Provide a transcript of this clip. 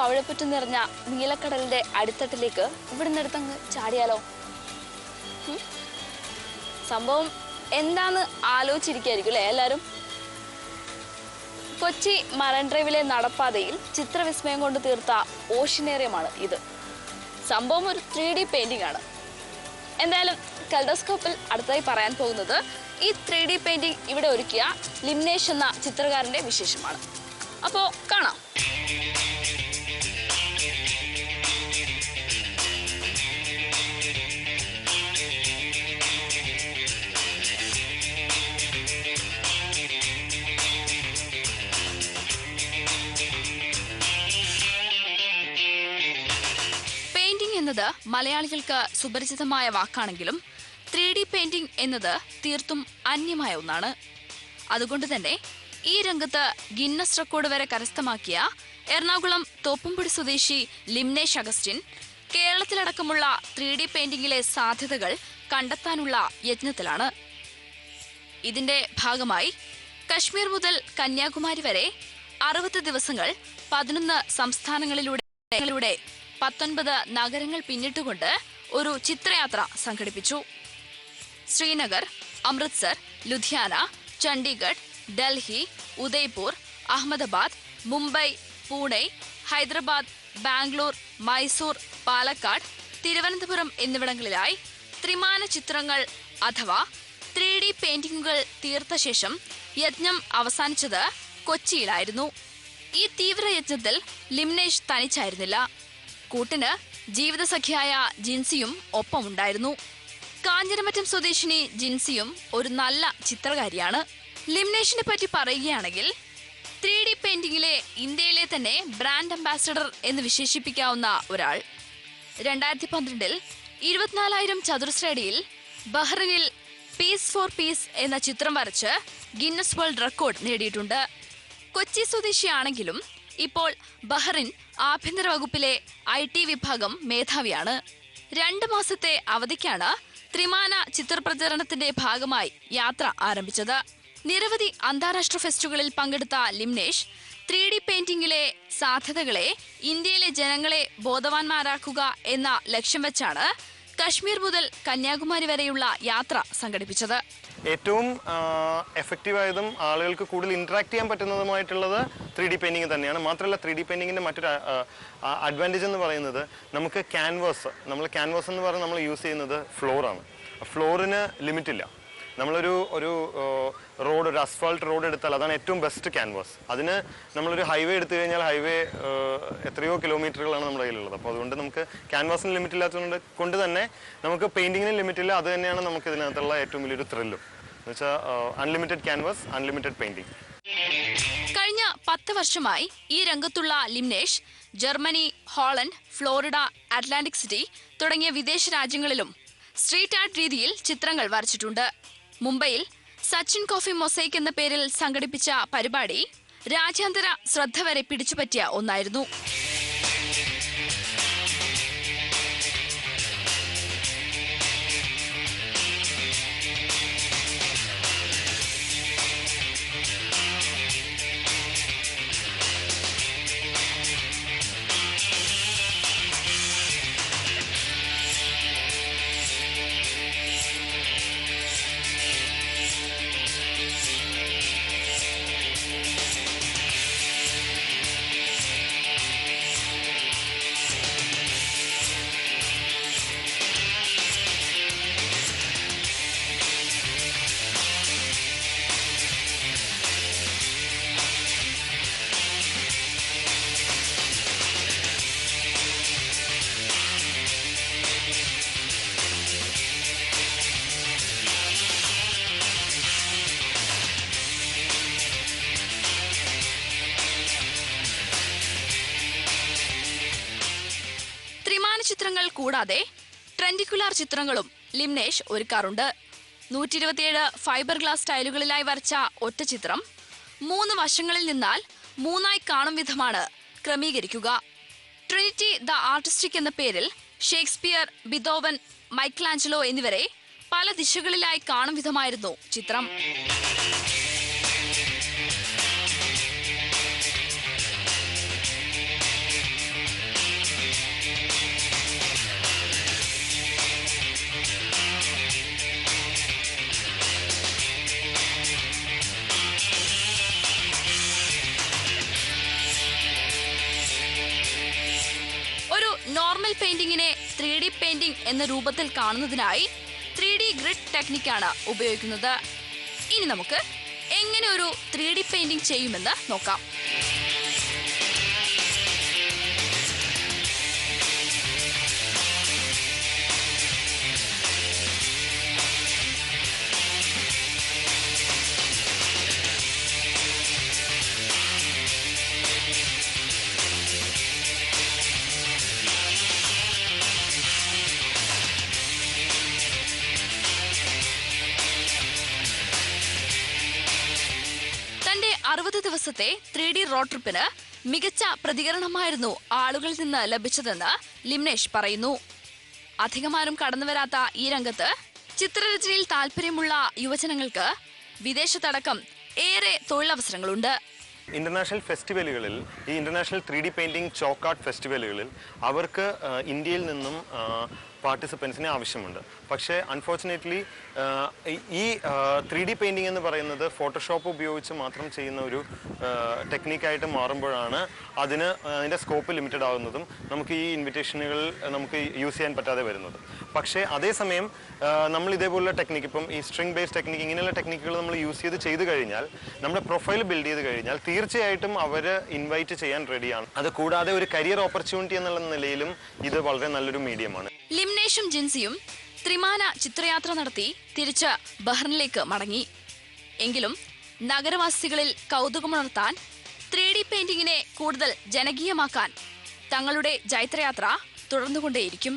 പവിഴപ്പുറ്റ് നിറഞ്ഞ നീലക്കടലിന്റെ അടിത്തട്ടിലേക്ക് ഇവിടുന്ന് എടുത്തങ്ങ് ചാടിയാലോ? സംഭവം എന്താന്ന് ആലോചിച്ചിരിക്കുകയായിരിക്കും അല്ലേ എല്ലാവരും? കൊച്ചി മറൈൻ ഡ്രൈവിലെ നടപ്പാതയിൽ ചിത്രവിസ്മയം കൊണ്ട് തീർത്ത ഓഷ്യനേറിയമാണ് ഇത്. സംഭവം ഒരു 3D പെയിന്റിംഗ് ആണ്. എന്തായാലും കൽഡോസ്കോപ്പിൽ അടുത്തായി പറയാൻ പോകുന്നത് ഈ 3D പെയിന്റിംഗ് ഇവിടെ ഒരുക്കിയ ലിംനേഷ് എന്ന ചിത്രകാരന്റെ വിശേഷമാണ്. അപ്പോൾ കാണാം. എന്നത് മലയാളികൾക്ക് സുപരിചിതമായ വാക്കാണെങ്കിലും 3D പെയിന്റിംഗ് എന്നത് തീർത്തും അന്യമായ ഒന്നാണ്. അതുകൊണ്ട് തന്നെ ഈ രംഗത്ത് ഗിന്നസ് റെക്കോർഡ് വരെ കരസ്ഥമാക്കിയ എറണാകുളം തോപ്പുംപടി സ്വദേശി ലിംനേഷ് അഗസ്റ്റിൻ കേരളത്തിലടക്കമുള്ള 3D പെയിന്റിംഗിലെ സാധ്യതകൾ കണ്ടെത്താനുള്ള യത്നത്തിലാണ്. ഇതിന്റെ ഭാഗമായി കശ്മീർ മുതൽ കന്യാകുമാരി വരെ 60 ദിവസങ്ങൾ 11 സംസ്ഥാനങ്ങളിലൂടെ 19 നഗരങ്ങൾ പിന്നിട്ടുകൊണ്ട് ഒരു ചിത്രയാത്ര സംഘടിപ്പിച്ചു. ശ്രീനഗർ, അമൃത്സർ, ലുധിയാന, ചണ്ഡീഗഡ്, ഡൽഹി, ഉദയ്പൂർ, അഹമ്മദാബാദ്, മുംബൈ, പൂനെ, ഹൈദരാബാദ്, ബാംഗ്ലൂർ, മൈസൂർ, പാലക്കാട്, തിരുവനന്തപുരം എന്നിവിടങ്ങളിലായി ത്രിമാന ചിത്രങ്ങൾ അഥവാ 3D പെയിന്റിംഗുകൾ തീർത്ത ശേഷം യജ്ഞം അവസാനിച്ചത് കൊച്ചിയിലായിരുന്നു. ഈ തീവ്ര യജ്ഞത്തിൽ ലിംനേഷ് തനിച്ചായിരുന്നില്ല. കൂട്ടിന് ജീവിതസഖിയായ ജിൻസിയും ഒപ്പമുണ്ടായിരുന്നു. കാഞ്ഞിരമറ്റം സ്വദേശിനി ജിൻസിയും ഒരു നല്ല ചിത്രകാരിയാണ്. ലിംനേഷിനെ പറ്റി പറയുകയാണെങ്കിൽ 3D പെയിന്റിംഗിലെ ഇന്ത്യയിലെ തന്നെ ബ്രാൻഡ് അംബാസഡർ എന്ന് വിശേഷിപ്പിക്കാവുന്ന ഒരാൾ. 2012 24,000 ചതുരശ്ര അടിയിൽ ബഹ്റിനിൽ പീസ് ഫോർ പീസ് എന്ന ചിത്രം വരച്ച് ഗിന്നസ് വേൾഡ് റെക്കോർഡ് നേടിയിട്ടുണ്ട്. കൊച്ചി സ്വദേശിയാണെങ്കിലും ഇപ്പോൾ ബഹ്റിൻ ആഭ്യന്തര വകുപ്പിലെ IT വിഭാഗം മേധാവിയാണ്. 2 മാസത്തെ അവധിക്കാണ് ത്രിമാന ചിത്രപ്രചരണത്തിന്റെ ഭാഗമായി യാത്ര ആരംഭിച്ചത്. നിരവധി അന്താരാഷ്ട്ര ഫെസ്റ്റുകളിൽ പങ്കെടുത്ത ലിംനേഷ് 3D പെയിന്റിംഗിലെ സാധ്യതകളെ ഇന്ത്യയിലെ ജനങ്ങളെ ബോധവാന്മാരാക്കുക എന്ന ലക്ഷ്യം വെച്ചാണ് കശ്മീർ മുതൽ കന്യാകുമാരി വരെയുള്ള യാത്ര സംഘടിപ്പിച്ചത്. ഏറ്റവും എഫക്റ്റീവായതും ആളുകൾക്ക് കൂടുതൽ ഇന്ററാക്ട് ചെയ്യാൻ പറ്റുന്നതുമായിട്ടുള്ളത് 3D പെയിന്റിംഗ് തന്നെയാണ്. മാത്രമല്ല 3D പെയിന്റിങ്ങിന്റെ മറ്റൊരു അഡ്വാൻറ്റേജ് എന്ന് പറയുന്നത് നമുക്ക് ക്യാൻവാസ് എന്ന് പറഞ്ഞാൽ നമ്മൾ യൂസ് ചെയ്യുന്നത് ഫ്ലോറാണ്. ഫ്ലോറിന് ലിമിറ്റില്ല. നമ്മളൊരു റോഡ്, ഒരു അസ്ഫാൾട്ട് റോഡ് എടുത്താൽ അതാണ് ഏറ്റവും ബെസ്റ്റ് ക്യാൻവാസ്. അതിന് നമ്മളൊരു ഹൈവേ എടുത്തു കഴിഞ്ഞാൽ ഹൈവേ എത്രയോ കിലോമീറ്ററുകളാണ് നമ്മുടെ കയ്യിലുള്ളത്. അപ്പോൾ അതുകൊണ്ട് നമുക്ക് ക്യാൻവാസിന് ലിമിറ്റ് ഇല്ലാത്തതുകൊണ്ട് കൊണ്ട് തന്നെ നമുക്ക് പെയിന്റിങ്ങിന് ലിമിറ്റില്ല. അത് തന്നെയാണ് നമുക്ക് ഇതിനകത്തുള്ള ഏറ്റവും വലിയൊരു ത്രില്ലും എന്ന് വെച്ചാൽ അൺലിമിറ്റഡ് ക്യാൻവാസ്, അൺലിമിറ്റഡ് പെയിന്റിംഗ്. കഴിഞ്ഞ 10 വർഷമായി ഈ രംഗത്തുള്ള Limnesh Germany, Holland, Florida, Atlantic city തുടങ്ങിയ വിദേശ രാജ്യങ്ങളിലും സ്ട്രീറ്റ് ആർട്ട് രീതിയിൽ ചിത്രങ്ങൾ വരച്ചിട്ടുണ്ട്. മുംബൈയിൽ സച്ചിൻ കോഫി മൊസൈക്ക് എന്ന പേരിൽ സംഘടിപ്പിച്ച പരിപാടി രാജ്യാന്തര ശ്രദ്ധ വരെ പിടിച്ചുപറ്റിയ ഒന്നായിരുന്നു. ചിത്രങ്ങൾ കൂടാതെ ട്രെൻഡിക്കുലാർ ചിത്രങ്ങളും ലിംനേഷ് ഒരുക്കാറുണ്ട്. 127 ഫൈബർ ഗ്ലാസ് സ്റ്റൈലുകളിലായി വരച്ച ഒറ്റ ചിത്രം 3 വശങ്ങളിൽ നിന്നാൽ 3ആയി കാണും വിധമാണ് ക്രമീകരിക്കുക. ട്രിനിറ്റി ദ ആർട്ടിസ്റ്റിക് എന്ന പേരിൽ ഷേക്സ്പിയർ, ബിതോവൻ, മൈക്കലാഞ്ചലോ എന്നിവരെ പല ദിശകളിലായി കാണും വിധമായിരുന്നു ചിത്രം. പെയിന്റിങ്ങിനെ 3D പെയിന്റിംഗ് എന്ന രൂപത്തിൽ കാണുന്നതിനായി 3D ഗ്രിഡ് ടെക്നിക്കാണ് ഉപയോഗിക്കുന്നത്. ഇനി നമുക്ക് എങ്ങനെ ഒരു 3D പെയിന്റിംഗ് ചെയ്യുമെന്ന് നോക്കാം. തന്റെ 60 ദിവസത്തെ 3D റോഡ് ട്രിപ്പിന് മികച്ച പ്രതികരണമായിരുന്നു ആളുകളിൽ നിന്ന് ലഭിച്ചതെന്ന് ലിംനേഷ് പറയുന്നു. അധികമാരും കടന്നുവരാത്ത ഈ രംഗത്ത് ചിത്രരചനയിൽ താല്പര്യമുള്ള യുവജനങ്ങൾക്ക് വിദേശത്തടക്കം ഏറെ തൊഴിലവസരങ്ങളുണ്ട്. ഇന്റർനാഷണൽ ഫെസ്റ്റിവലുകളിൽ, ഈ international 3D painting chalk art ഫെസ്റ്റിവലുകളിൽ അവർക്ക് ഇന്ത്യയിൽ നിന്നും പാർട്ടിസിപ്പൻസിനെ ആവശ്യമുണ്ട്. പക്ഷേ അൺഫോർച്ചുനേറ്റ്ലി ഈ 3D പെയിന്റിംഗ് എന്ന് പറയുന്നത് ഫോട്ടോഷോപ്പ് ഉപയോഗിച്ച് മാത്രം ചെയ്യുന്ന ഒരു ടെക്നിക്കായിട്ട് മാറുമ്പോഴാണ് അതിൻ്റെ സ്കോപ്പ് ലിമിറ്റഡ് ആകുന്നതും നമുക്ക് ഈ ഇൻവിറ്റേഷനുകൾ നമുക്ക് യൂസ് ചെയ്യാൻ പറ്റാതെ വരുന്നത്. പക്ഷേ അതേസമയം നമ്മൾ ഇതേപോലുള്ള ടെക്നിക്ക്, ഇപ്പം ഈ സ്ട്രിംഗ് ബേസ്ഡ് ടെക്നിക്ക്, ഇങ്ങനെയുള്ള ടെക്നിക്കുകൾ നമ്മൾ യൂസ് ചെയ്ത് കഴിഞ്ഞാൽ, നമ്മുടെ പ്രൊഫൈൽ ബിൽഡ് ചെയ്ത് കഴിഞ്ഞാൽ തീർച്ചയായിട്ടും അവർ ഇൻവൈറ്റ് ചെയ്യാൻ റെഡിയാണ്. അത് കൂടാതെ ഒരു കരിയർ ഓപ്പർച്യൂണിറ്റി എന്നുള്ള നിലയിലും ഇത് വളരെ നല്ലൊരു മീഡിയമാണ്. ലിംനേഷും ജിൻസിയും ത്രിമാന ചിത്രയാത്ര നടത്തി തിരിച്ച് ബഹ്റിനിലേക്ക് മടങ്ങി. എങ്കിലും നഗരവാസികളിൽ കൗതുകമുണർത്താൻ 3D പെയിന്റിങ്ങിനെ കൂടുതൽ ജനകീയമാക്കാൻ തങ്ങളുടെ ജൈത്രയാത്ര തുടർന്നുകൊണ്ടേയിരിക്കും.